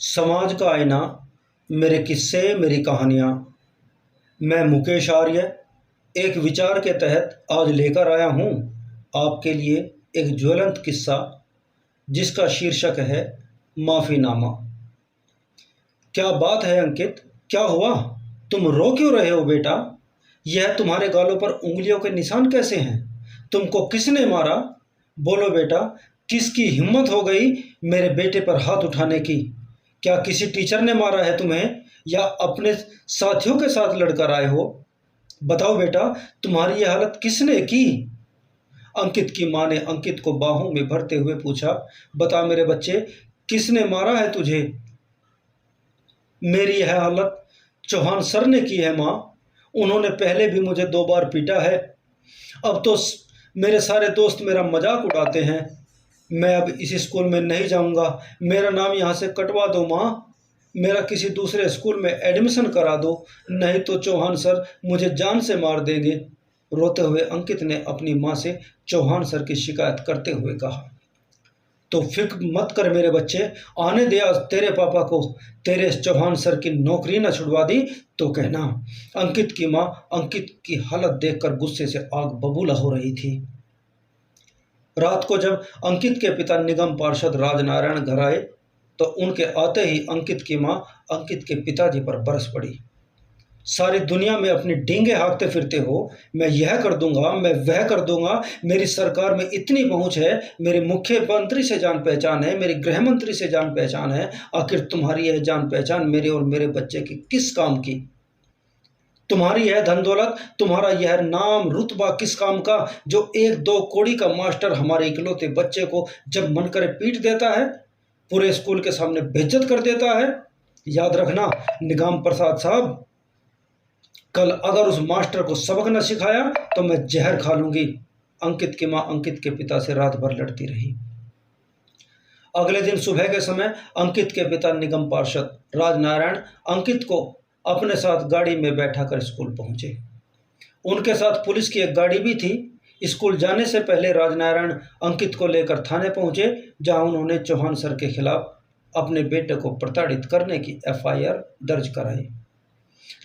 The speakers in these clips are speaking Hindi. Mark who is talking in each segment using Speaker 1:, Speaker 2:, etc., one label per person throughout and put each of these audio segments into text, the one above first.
Speaker 1: समाज का आईना, मेरे किस्से, मेरी कहानियाँ। मैं मुकेश आर्य एक विचार के तहत आज लेकर आया हूँ आपके लिए एक ज्वलंत किस्सा, जिसका शीर्षक है माफ़ीनामा। क्या बात है अंकित, क्या हुआ? तुम रो क्यों रहे हो बेटा? यह तुम्हारे गालों पर उंगलियों के निशान कैसे हैं? तुमको किसने मारा? बोलो बेटा, किसकी हिम्मत हो गई मेरे बेटे पर हाथ उठाने की? क्या किसी टीचर ने मारा है तुम्हें, या अपने साथियों के साथ लड़कर आए हो? बताओ बेटा, तुम्हारी यह हालत किसने की? अंकित की मां ने अंकित को बाहों में भरते हुए पूछा, बता मेरे बच्चे, किसने मारा है तुझे? मेरी यह हालत चौहान सर ने की है माँ। उन्होंने पहले भी मुझे 2 बार पीटा है। अब तो मेरे सारे दोस्त मेरा मजाक उड़ाते हैं। मैं अब इस स्कूल में नहीं जाऊंगा। मेरा नाम यहाँ से कटवा दो माँ। मेरा किसी दूसरे स्कूल में एडमिशन करा दो, नहीं तो चौहान सर मुझे जान से मार देंगे। रोते हुए अंकित ने अपनी माँ से चौहान सर की शिकायत करते हुए कहा। तो फिक्र मत कर मेरे बच्चे, आने दे आज तेरे पापा को। तेरे इस चौहान सर की नौकरी न छुड़वा दी तो कहना। अंकित की माँ अंकित की हालत देखकर गुस्से से आग बबूला हो रही थी। रात को जब अंकित के पिता निगम पार्षद राजनारायण घर आए, तो उनके आते ही अंकित की माँ अंकित के पिताजी पर बरस पड़ी। सारी दुनिया में अपनी डींगे हाँकते फिरते हो, मैं यह कर दूंगा, मैं वह कर दूंगा, मेरी सरकार में इतनी पहुंच है, मेरे मुख्यमंत्री से जान पहचान है, मेरे गृह मंत्री से जान पहचान है। आखिर तुम्हारी यह जान पहचान मेरे और मेरे बच्चे की किस काम की? तुम्हारी यह धन दौलत, तुम्हारा यह नाम रुतबा किस काम का, जो 1-2 कौड़ी का मास्टर हमारे इकलौते बच्चे को जब मन करे पीट देता है, पूरे स्कूल के सामने बेइज्जत कर देता है? याद रखना निगम प्रसाद साहब, कल अगर उस मास्टर को सबक न सिखाया तो मैं जहर खा लूंगी। अंकित की मां अंकित के पिता से रात भर लड़ती रही। अगले दिन सुबह के समय अंकित के पिता निगम पार्षद राजनारायण अंकित को अपने साथ गाड़ी में बैठा कर स्कूल पहुंचे। उनके साथ पुलिस की एक गाड़ी भी थी। स्कूल जाने से पहले राजनारायण अंकित को लेकर थाने पहुंचे, जहां उन्होंने चौहान सर के खिलाफ अपने बेटे को प्रताड़ित करने की FIR दर्ज कराई।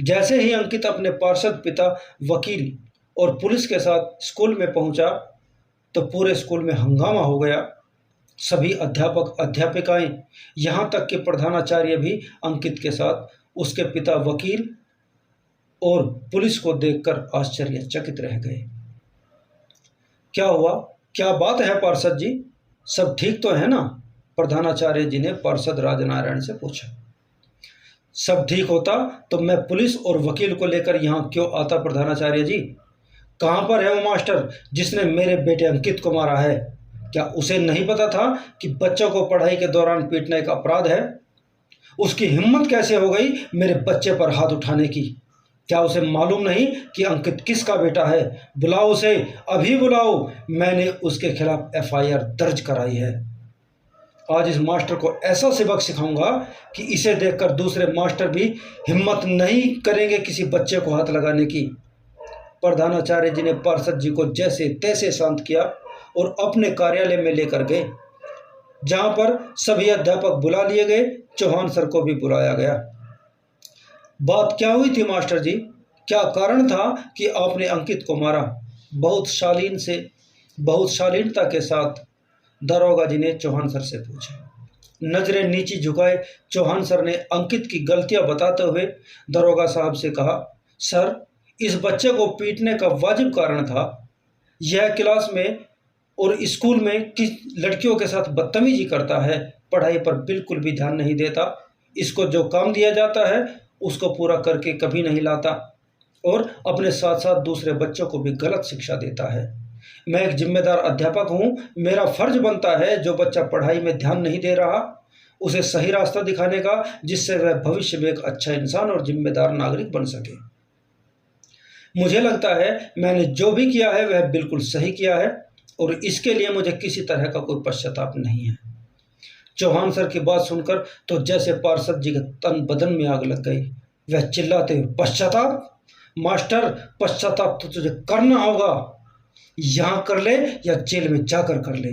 Speaker 1: जैसे ही अंकित अपने पार्षद पिता, वकील और पुलिस के साथ स्कूल में पहुंचा, तो पूरे स्कूल में हंगामा हो गया। सभी अध्यापक, अध्यापिकाएं, यहाँ तक कि प्रधानाचार्य भी अंकित के साथ उसके पिता, वकील और पुलिस को देखकर आश्चर्यचकित रह गए। क्या हुआ? क्या बात है पार्षद जी, सब ठीक तो है ना? प्रधानाचार्य जी ने पार्षद राजनारायण से पूछा। सब ठीक होता तो मैं पुलिस और वकील को लेकर यहाँ क्यों आता प्रधानाचार्य जी? कहाँ पर है वो मास्टर जिसने मेरे बेटे अंकित को मारा है? क्या उसे नहीं पता था कि बच्चों को पढ़ाई के दौरान पीटना एक अपराध है? उसकी हिम्मत कैसे हो गई मेरे बच्चे पर हाथ उठाने की? क्या उसे मालूम नहीं कि अंकित किसका बेटा है? बुलाओ उसे, अभी बुलाओ। मैंने उसके खिलाफ FIR दर्ज कराई है। आज इस मास्टर को ऐसा सबक सिखाऊंगा कि इसे देखकर दूसरे मास्टर भी हिम्मत नहीं करेंगे किसी बच्चे को हाथ लगाने की। प्रधानाचार्य जी ने पार्षद जी को जैसे तैसे शांत किया और अपने कार्यालय में लेकर गए, जहां पर सभी अध्यापक बुला लिए गए। चौहान सर को भी बुलाया गया। बात क्या हुई थी मास्टर जी? क्या कारण था कि आपने अंकित को मारा? बहुत शालीनता के साथ दरोगा जी ने चौहान सर से पूछा। नजरें नीची झुकाए चौहान सर ने अंकित की गलतियां बताते हुए दरोगा साहब से कहा, सर, इस बच्चे को पीटने का वाजिब कारण था। यह क्लास में और स्कूल में किस लड़कियों के साथ बदतमीजी करता है, पढ़ाई पर बिल्कुल भी ध्यान नहीं देता। इसको जो काम दिया जाता है उसको पूरा करके कभी नहीं लाता, और अपने साथ साथ दूसरे बच्चों को भी गलत शिक्षा देता है। मैं एक जिम्मेदार अध्यापक हूँ। मेरा फर्ज बनता है जो बच्चा पढ़ाई में ध्यान नहीं दे रहा उसे सही रास्ता दिखाने का, जिससे वह भविष्य में एक अच्छा इंसान और जिम्मेदार नागरिक बन सके। मुझे लगता है मैंने जो भी किया है वह बिल्कुल सही किया है, और इसके लिए मुझे किसी तरह का कोई पश्चाताप नहीं है। चौहान सर की बात सुनकर तो जैसे पार्षद जी के तन बदन में आग लग गई। वह चिल्लाते हुए, पश्चाताप? मास्टर, पश्चाताप तो तुझे करना होगा। यहाँ कर ले या जेल में जाकर कर ले।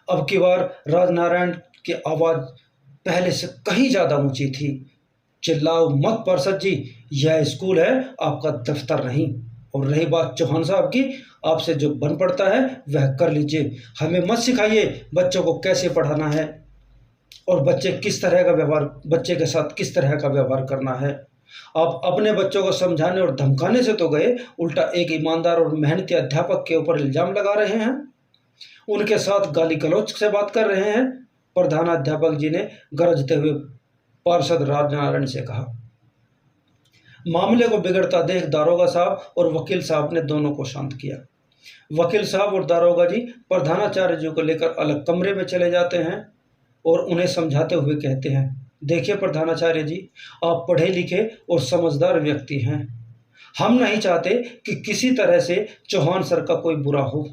Speaker 1: अब की बार राजनारायण की आवाज पहले से कहीं ज़्यादा ऊंची थी। चिल्लाओ मत पार्षद जी, यह स्कूल है, आपका दफ्तर नहीं। और रही बात चौहान साहब की, आपसे जो बन पड़ता है वह कर लीजिए। हमें मत सिखाइए बच्चों को कैसे पढ़ाना है और बच्चे के साथ किस तरह का व्यवहार करना है। आप अपने बच्चों को समझाने और धमकाने से तो गए, उल्टा एक ईमानदार और मेहनती अध्यापक के ऊपर इल्जाम लगा रहे हैं, उनके साथ गाली गलौज से बात कर रहे हैं। प्रधानाध्यापक जी ने गरजते हुए पार्षद राजनारायण से कहा। मामले को बिगड़ता देख दारोगा साहब और वकील साहब ने दोनों को शांत किया। वकील साहब और दारोगा जी प्रधानाचार्य जी को लेकर अलग कमरे में चले जाते हैं और उन्हें समझाते हुए कहते हैं, देखिए प्रधानाचार्य जी, आप पढ़े लिखे और समझदार व्यक्ति हैं। हम नहीं चाहते कि किसी तरह से चौहान सर का कोई बुरा हो।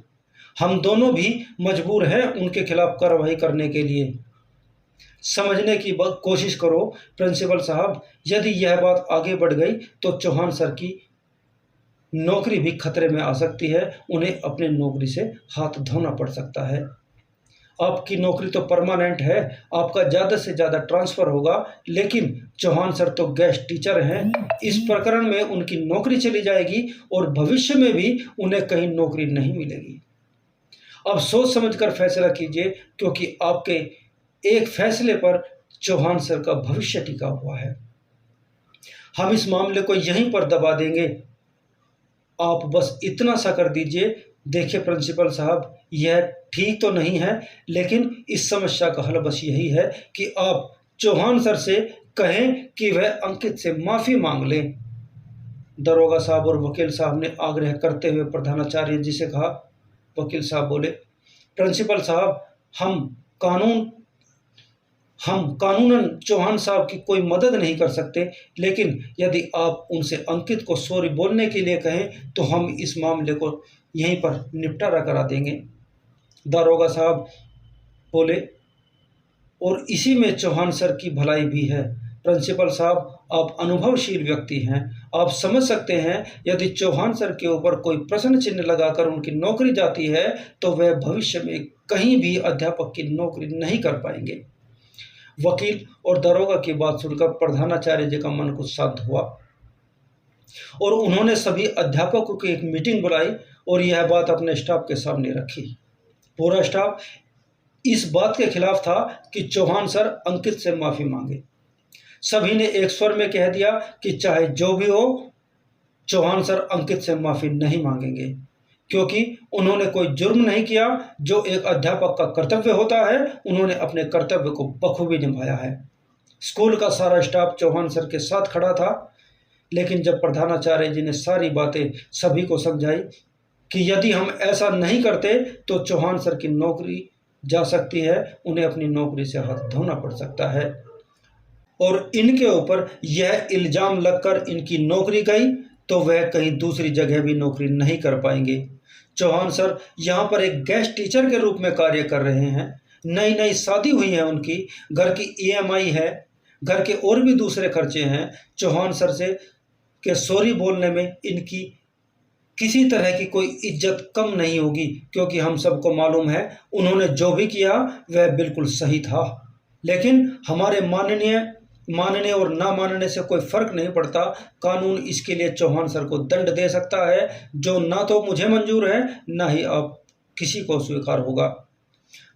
Speaker 1: हम दोनों भी मजबूर हैं उनके खिलाफ कार्रवाई करने के लिए। समझने की कोशिश करो प्रिंसिपल साहब, यदि यह बात आगे बढ़ गई तो चौहान सर की नौकरी भी खतरे में आ सकती है। उन्हें अपनी नौकरी से हाथ धोना पड़ सकता है। आपकी नौकरी तो परमानेंट है, आपका ज़्यादा से ज़्यादा ट्रांसफ़र होगा, लेकिन चौहान सर तो गेस्ट टीचर हैं। इस प्रकरण में उनकी नौकरी चली जाएगी और भविष्य में भी उन्हें कहीं नौकरी नहीं मिलेगी। अब सोच समझकर फैसला कीजिए, क्योंकि आपके एक फैसले पर चौहान सर का भविष्य टिका हुआ है। हम इस मामले को यहीं पर दबा देंगे, आप बस इतना सा कर दीजिए। देखिए प्रिंसिपल साहब, यह ठीक तो नहीं है, लेकिन इस समस्या का हल बस यही है कि आप चौहान सर से कहें कि वह अंकित से माफ़ी मांग लें। दरोगा साहब और वकील साहब ने आग्रह करते हुए प्रधानाचार्य जी से कहा। वकील साहब बोले, प्रिंसिपल साहब, हम कानूनन चौहान साहब की कोई मदद नहीं कर सकते, लेकिन यदि आप उनसे अंकित को सॉरी बोलने के लिए कहें तो हम इस मामले को यहीं पर निपटारा करा देंगे। दारोगा साहब बोले, और इसी में चौहान सर की भलाई भी है। प्रिंसिपल साहब, आप अनुभवशील व्यक्ति हैं, आप समझ सकते हैं यदि चौहान सर के ऊपर कोई प्रश्न चिन्ह लगाकर उनकी नौकरी जाती है तो वह भविष्य में कहीं भी अध्यापक की नौकरी नहीं कर पाएंगे। वकील और दरोगा की बात सुनकर प्रधानाचार्य जी का मन कुछ शांत हुआ और उन्होंने सभी अध्यापकों की एक मीटिंग बुलाई और यह बात अपने स्टाफ के सामने रखी। पूरा स्टाफ इस बात के खिलाफ था कि चौहान सर अंकित से माफ़ी मांगे। सभी ने एक स्वर में कह दिया कि चाहे जो भी हो, चौहान सर अंकित से माफ़ी नहीं मांगेंगे, क्योंकि उन्होंने कोई जुर्म नहीं किया। जो एक अध्यापक का कर्तव्य होता है, उन्होंने अपने कर्तव्य को बखूबी निभाया है। स्कूल का सारा स्टाफ चौहान सर के साथ खड़ा था, लेकिन जब प्रधानाचार्य जी ने सारी बातें सभी को समझाई कि यदि हम ऐसा नहीं करते तो चौहान सर की नौकरी जा सकती है, उन्हें अपनी नौकरी से हाथ धोना पड़ सकता है, और इनके ऊपर यह इल्ज़ाम लगकर इनकी नौकरी गई तो वह कहीं दूसरी जगह भी नौकरी नहीं कर पाएंगे। चौहान सर यहाँ पर एक गेस्ट टीचर के रूप में कार्य कर रहे हैं। नई नई शादी हुई है उनकी, घर की EMI है, घर के और भी दूसरे खर्चे हैं। चौहान सर से के सॉरी बोलने में इनकी किसी तरह की कोई इज्जत कम नहीं होगी, क्योंकि हम सबको मालूम है उन्होंने जो भी किया वह बिल्कुल सही था। लेकिन हमारे मानने और ना मानने से कोई फर्क नहीं पड़ता। कानून इसके लिए चौहान सर को दंड दे सकता है, जो ना तो मुझे मंजूर है, ना ही आप किसी को स्वीकार होगा।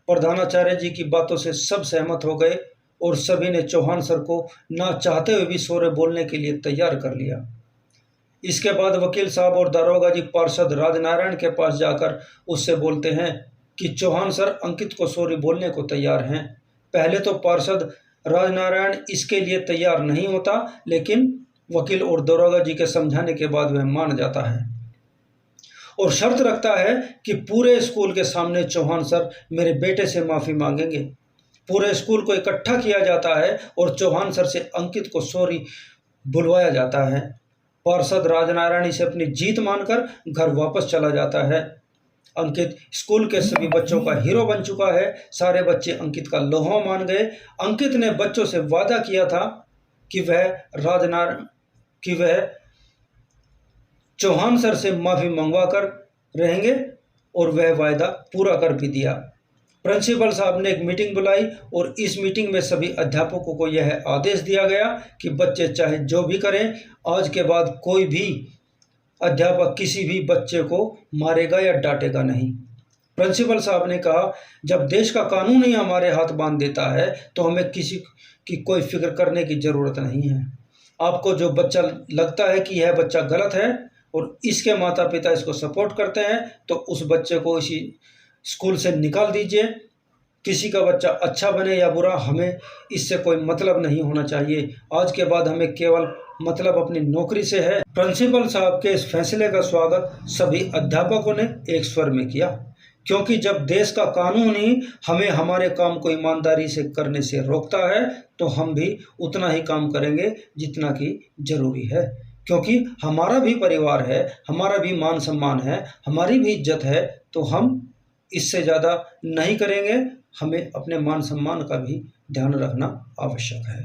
Speaker 1: प्रधानाचार्य जी की बातों से सब सहमत हो गए और सभी ने चौहान सर को ना चाहते हुए भी सॉरी बोलने के लिए तैयार कर लिया। इसके बाद वकील साहब और दारोगा जी पार्षद राजनारायण के पास जाकर उससे बोलते हैं कि चौहान सर अंकित को सॉरी बोलने को तैयार हैं। पहले तो पार्षद राजनारायण इसके लिए तैयार नहीं होता, लेकिन वकील और दारोगा जी के समझाने के बाद वह मान जाता है और शर्त रखता है कि पूरे स्कूल के सामने चौहान सर मेरे बेटे से माफ़ी मांगेंगे। पूरे स्कूल को इकट्ठा किया जाता है और चौहान सर से अंकित को सॉरी बुलवाया जाता है। पार्षद राजनारायण इसे अपनी जीत मानकर घर वापस चला जाता है। अंकित स्कूल के सभी बच्चों का हीरो बन चुका है। सारे बच्चे अंकित का लोहा मान गए। अंकित ने बच्चों से वादा किया था कि वह चौहान सर से माफ़ी मंगवा कर रहेंगे और वह वायदा पूरा कर भी दिया। प्रिंसिपल साहब ने एक मीटिंग बुलाई और इस मीटिंग में सभी अध्यापकों को यह आदेश दिया गया कि बच्चे चाहे जो भी करें, आज के बाद कोई भी अध्यापक किसी भी बच्चे को मारेगा या डांटेगा नहीं। प्रिंसिपल साहब ने कहा, जब देश का कानून ही हमारे हाथ बांध देता है तो हमें किसी की कोई फिक्र करने की ज़रूरत नहीं है। आपको जो बच्चा लगता है कि यह बच्चा गलत है और इसके माता पिता इसको सपोर्ट करते हैं, तो उस बच्चे को इसी स्कूल से निकाल दीजिए। किसी का बच्चा अच्छा बने या बुरा, हमें इससे कोई मतलब नहीं होना चाहिए। आज के बाद हमें केवल मतलब अपनी नौकरी से है। प्रिंसिपल साहब के इस फैसले का स्वागत सभी अध्यापकों ने एक स्वर में किया, क्योंकि जब देश का कानून ही हमें हमारे काम को ईमानदारी से करने से रोकता है, तो हम भी उतना ही काम करेंगे जितना कि जरूरी है। क्योंकि हमारा भी परिवार है, हमारा भी मान सम्मान है, हमारी भी इज्जत है, तो हम इससे ज़्यादा नहीं करेंगे। हमें अपने मान सम्मान का भी ध्यान रखना आवश्यक है।